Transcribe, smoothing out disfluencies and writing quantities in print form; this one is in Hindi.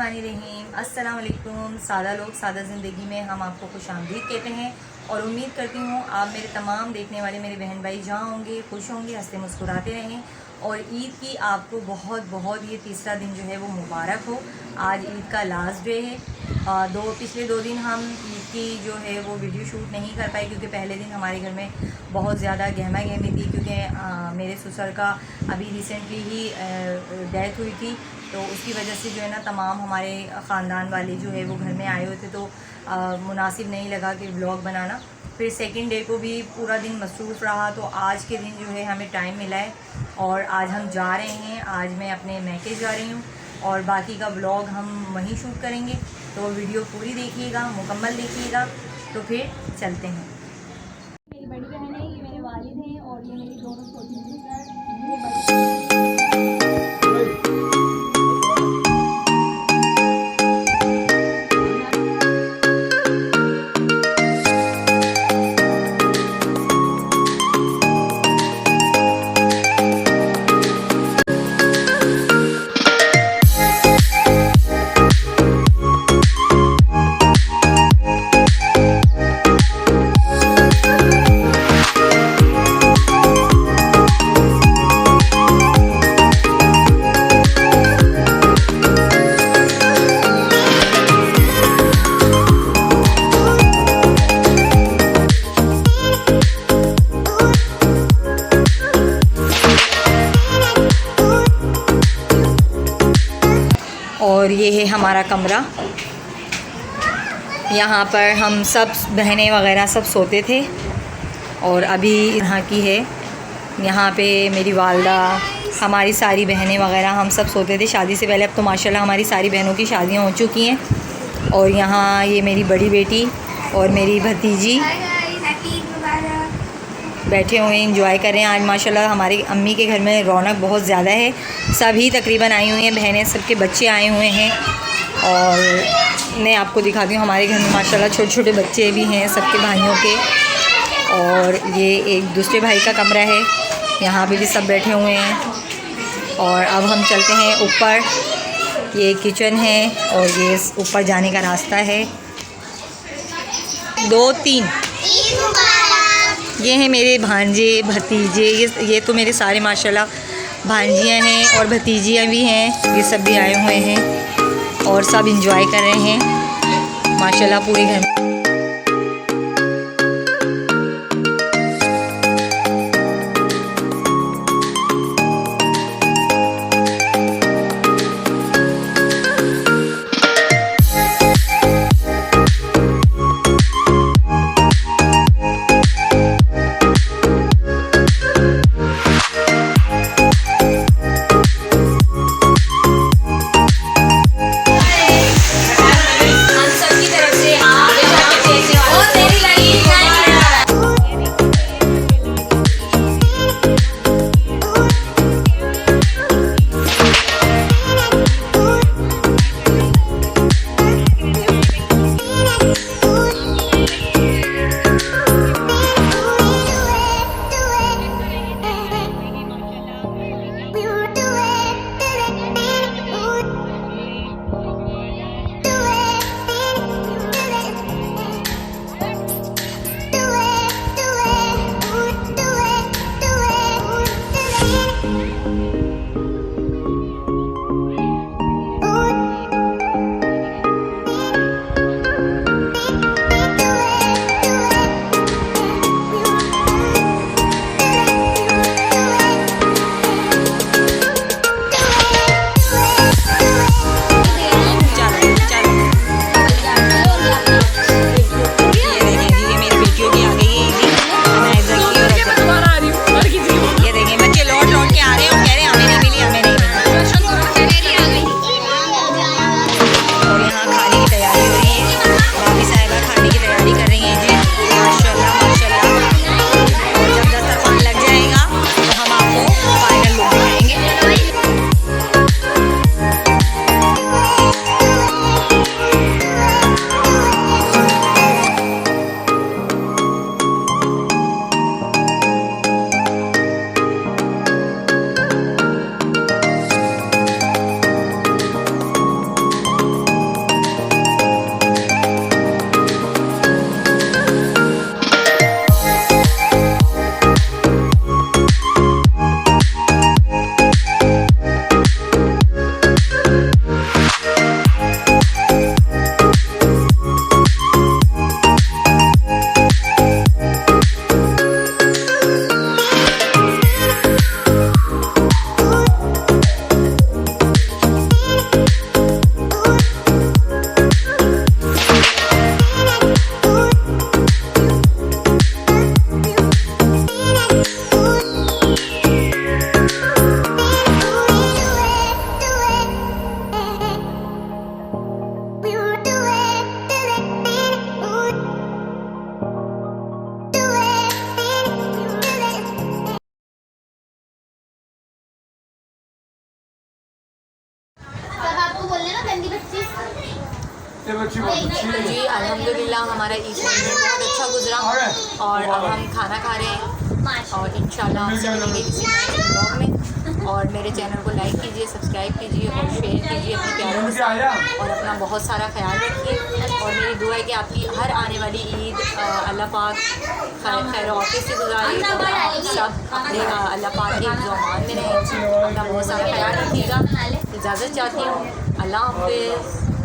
बिस्मिल्लाहिर्रहमानिर्रहीम। अस्सलाम वालेकुम। सादा लोग सादा ज़िंदगी में हम आपको खुशामदीद कहते हैं और उम्मीद करती हूँ आप मेरे तमाम देखने वाले मेरे बहन भाई जहाँ होंगे खुश होंगे, हंसते मुस्कुराते रहें और ईद की आपको बहुत बहुत ये तीसरा दिन जो है वो मुबारक हो। आज ईद का लास्ट डे है। पिछले 2 दिन हम ईद की जो है वो वीडियो शूट नहीं कर पाए क्योंकि पहले दिन हमारे घर में बहुत ज़्यादा गहमा गहमी थी क्योंकि मेरे ससुर का अभी रिसेंटली ही डेथ हुई थी, तो उसकी वजह से जो है ना तमाम हमारे ख़ानदान वाले जो है वो घर में आए हुए थे, तो मुनासिब नहीं लगा कि व्लॉग बनाना। फिर सेकंड डे को भी पूरा दिन मसरूफ़ रहा, तो आज के दिन जो है हमें टाइम मिला है और आज हम जा रहे हैं। आज मैं अपने मैके जा रही हूँ और बाकी का व्लॉग हम वहीं शूट करेंगे, तो वीडियो पूरी देखिएगा, मुकम्मल देखिएगा। तो फिर चलते हैं। मेरी बड़ी बहन है, ये मेरे वालिद हैं और ये मेरी दोनों छोटी सिस्टर। और ये है हमारा कमरा। यहाँ पर हम सब बहनें वगैरह सब सोते थे और अभी यहाँ की है, यहाँ पे मेरी वालदा, हमारी सारी बहनें वगैरह हम सब सोते थे शादी से पहले। अब तो माशाल्लाह हमारी सारी बहनों की शादियाँ हो चुकी हैं। और यहाँ ये मेरी बड़ी बेटी और मेरी भतीजी बैठे हुए एंजॉय कर रहे हैं। आज माशाल्लाह हमारी अम्मी के घर में रौनक बहुत ज़्यादा है, सभी तकरीबन आई हुई हैं बहनें, सबके बच्चे आए हुए हैं। और मैं आपको दिखाती हूँ हमारे घर में माशाल्लाह छोटे छोटे बच्चे भी हैं सबके भाइयों के। और ये एक दूसरे भाई का कमरा है, यहाँ पे भी सब बैठे हुए हैं। और अब हम चलते हैं ऊपर, ये किचन है और ये ऊपर जाने का रास्ता है। 2-3 ये हैं मेरे भांजे भतीजे, ये तो मेरे सारे माशाल्लाह भांजियाँ हैं और भतीजियाँ भी हैं, ये सब भी आए हुए हैं और सब एंजॉय कर रहे हैं माशाल्लाह पूरे घर में। ये बच्ची बहुत अच्छी तो है। जी अल्हम्दुलिल्लाह हमारा ईद बहुत अच्छा गुजरा और अब हम खाना खा रहे हैं और इंशाल्लाह आपसे मिलेंगे किसी नए ब्लॉग में। और मेरे चैनल को लाइक कीजिए, सब्सक्राइब कीजिए और शेयर कीजिए अपने प्यारों के साथ और अपना बहुत सारा ख्याल रखिए। और मेरी दुआ है कि आपकी हर आने वाली ईद अल्लाह पाक खैर ऑफिस से गुजारे और आप सब अपने अल्लाह पाक के ज़ुमान में रहें। अपना बहुत सारा ख्याल रखिएगा। इजाज़त चाहती हूँ। अल्लाह हाफ़िज़।